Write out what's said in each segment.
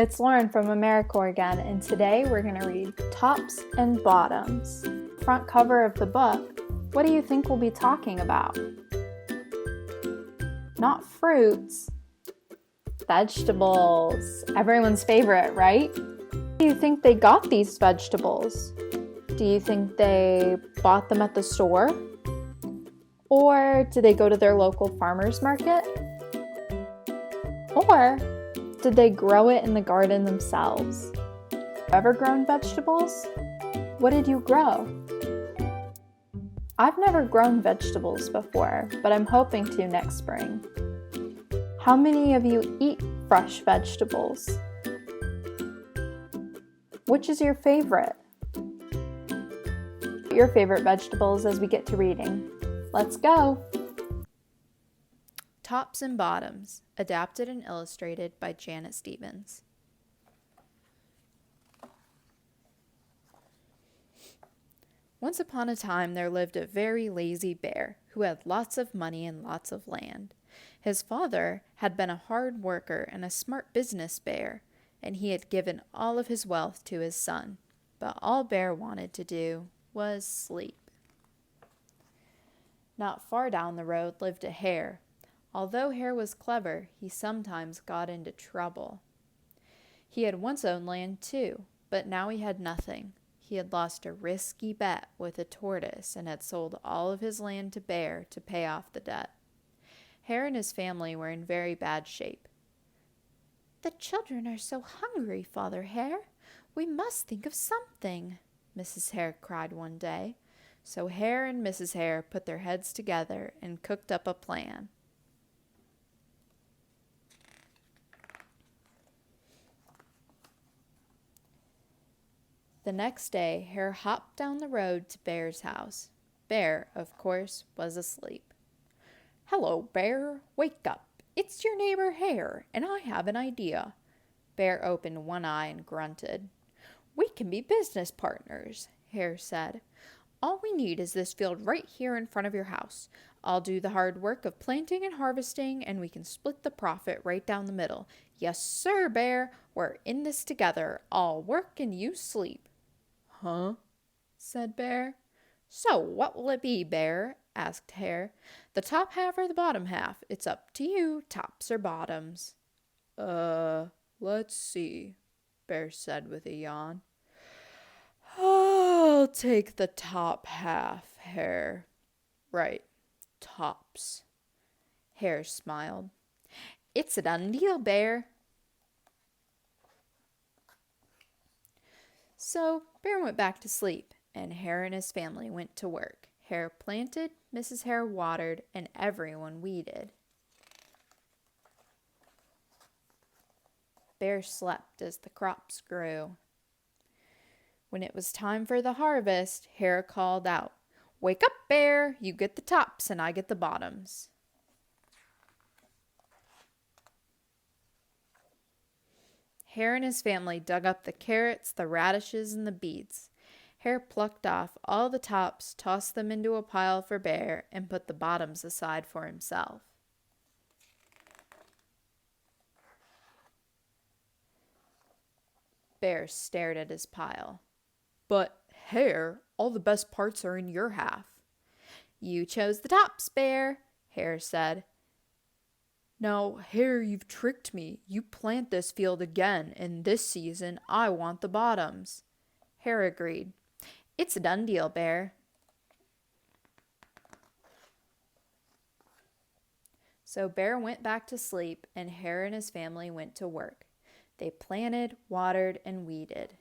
It's Lauren from AmeriCorps again, and today we're going to read Tops and Bottoms. Front cover of the book, what do you think we'll be talking about? Not fruits, vegetables. Everyone's favorite, right? Do you think they got these vegetables? Do you think they bought them at the store? Or did they go to their local farmer's market? Or did they grow it in the garden themselves? Ever grown vegetables? What did you grow? I've never grown vegetables before, but I'm hoping to next spring. How many of you eat fresh vegetables? Which is your favorite? Your favorite vegetables as we get to reading. Let's go! Tops and Bottoms, adapted and illustrated by Janet Stevens. Once upon a time there lived a very lazy bear who had lots of money and lots of land. His father had been a hard worker and a smart business bear, and he had given all of his wealth to his son. But all Bear wanted to do was sleep. Not far down the road lived a hare. Although Hare was clever, he sometimes got into trouble. He had once owned land too, but now he had nothing. He had lost a risky bet with a tortoise and had sold all of his land to Bear to pay off the debt. Hare and his family were in very bad shape. "The children are so hungry, Father Hare. We must think of something," Mrs. Hare cried one day. So Hare and Mrs. Hare put their heads together and cooked up a plan. The next day, Hare hopped down the road to Bear's house. Bear, of course, was asleep. "Hello, Bear. Wake up. It's your neighbor Hare, and I have an idea." Bear opened one eye and grunted. "We can be business partners," Hare said. "All we need is this field right here in front of your house. I'll do the hard work of planting and harvesting, and we can split the profit right down the middle. Yes, sir, Bear. We're in this together. I'll work and you sleep." "Huh?" said Bear. "So what will it be, Bear?" asked Hare. "The top half or the bottom half? It's up to you, tops or bottoms." Let's see," Bear said with a yawn. "I'll take the top half, Hare." "Right, tops." Hare smiled. "It's a done deal, Bear." So Bear went back to sleep, and Hare and his family went to work. Hare planted, Mrs. Hare watered, and everyone weeded. Bear slept as the crops grew. When it was time for the harvest, Hare called out, "Wake up, Bear! You get the tops and I get the bottoms." Hare and his family dug up the carrots, the radishes, and the beets. Hare plucked off all the tops, tossed them into a pile for Bear, and put the bottoms aside for himself. Bear stared at his pile. "But, Hare, all the best parts are in your half." "You chose the tops, Bear," Hare said. "Now, Hare, you've tricked me. You plant this field again, and this season I want the bottoms." Hare agreed. "It's a done deal, Bear." So Bear went back to sleep, and Hare and his family went to work. They planted, watered, and weeded.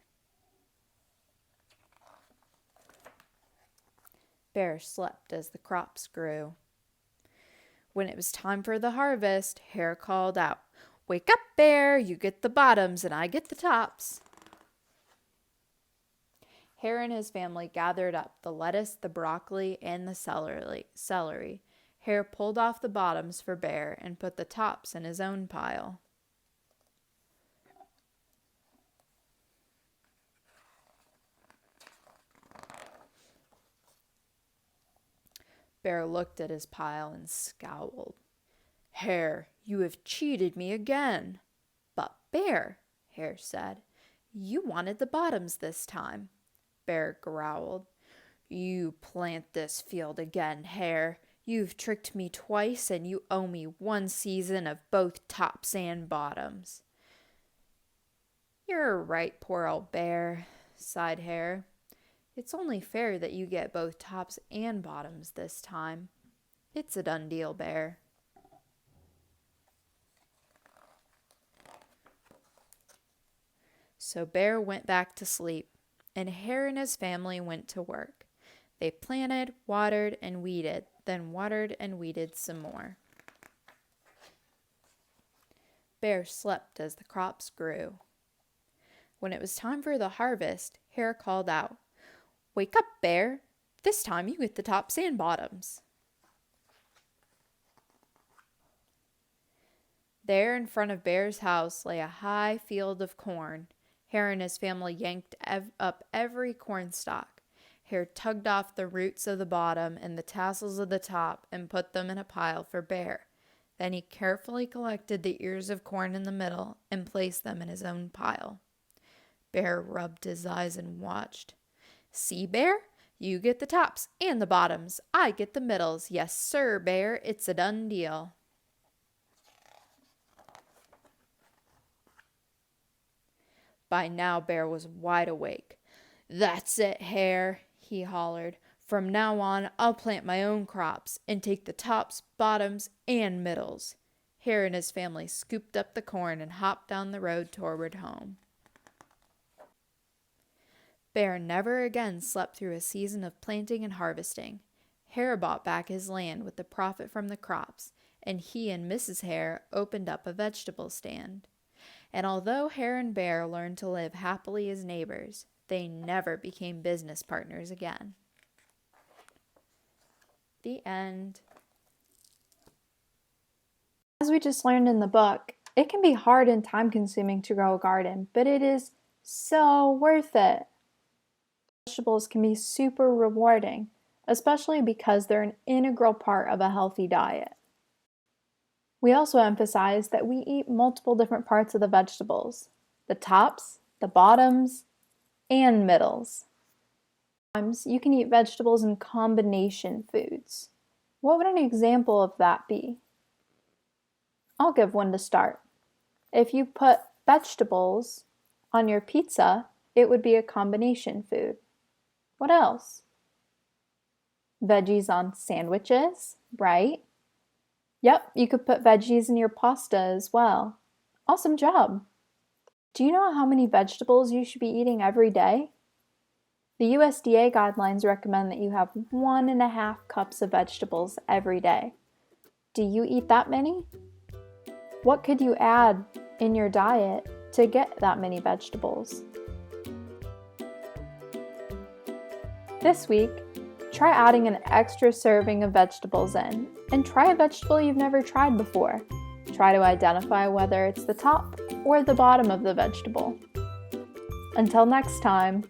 Bear slept as the crops grew. When it was time for the harvest, Hare called out, "Wake up, Bear! You get the bottoms and I get the tops." Hare and his family gathered up the lettuce, the broccoli, and the celery. Hare pulled off the bottoms for Bear and put the tops in his own pile. Bear looked at his pile and scowled. "Hare, you have cheated me again." "But, Bear," Hare said. You wanted the bottoms this time, Bear growled. You plant this field again, Hare. You've tricked me twice, and you owe me 1 season of both tops and bottoms. You're right, poor old Bear, sighed Hare. It's only fair that you get both tops and bottoms this time. It's a done deal, Bear. So Bear went back to sleep, and Hare and his family went to work. They planted, watered, and weeded, then watered and weeded some more. Bear slept as the crops grew. When it was time for the harvest, Hare called out, Wake up, Bear! This time you get the tops and bottoms. There in front of Bear's house lay a high field of corn. Hare and his family yanked up every corn stalk. Hare tugged off the roots of the bottom and the tassels of the top and put them in a pile for Bear. Then he carefully collected the ears of corn in the middle and placed them in his own pile. Bear rubbed his eyes and watched. See, Bear? You get the tops and the bottoms. I get the middles. Yes, sir, Bear. It's a done deal. By now, Bear was wide awake. That's it, Hare, he hollered. From now on, I'll plant my own crops and take the tops, bottoms, and middles. Hare and his family scooped up the corn and hopped down the road toward home. Bear never again slept through a season of planting and harvesting. Hare bought back his land with the profit from the crops, and he and Mrs. Hare opened up a vegetable stand. And although Hare and Bear learned to live happily as neighbors, they never became business partners again. The end. As we just learned in the book, it can be hard and time-consuming to grow a garden, but it is so worth it. Vegetables can be super rewarding, especially because they're an integral part of a healthy diet. We also emphasize that we eat multiple different parts of the vegetables, the tops, the bottoms, and middles. Sometimes you can eat vegetables in combination foods. What would an example of that be? I'll give one to start. If you put vegetables on your pizza, it would be a combination food. What else? Veggies on sandwiches, right? Yep, you could put veggies in your pasta as well. Awesome job! Do you know how many vegetables you should be eating every day? The USDA guidelines recommend that you have 1.5 cups of vegetables every day. Do you eat that many? What could you add in your diet to get that many vegetables? This week, try adding an extra serving of vegetables in, and try a vegetable you've never tried before. Try to identify whether it's the top or the bottom of the vegetable. Until next time.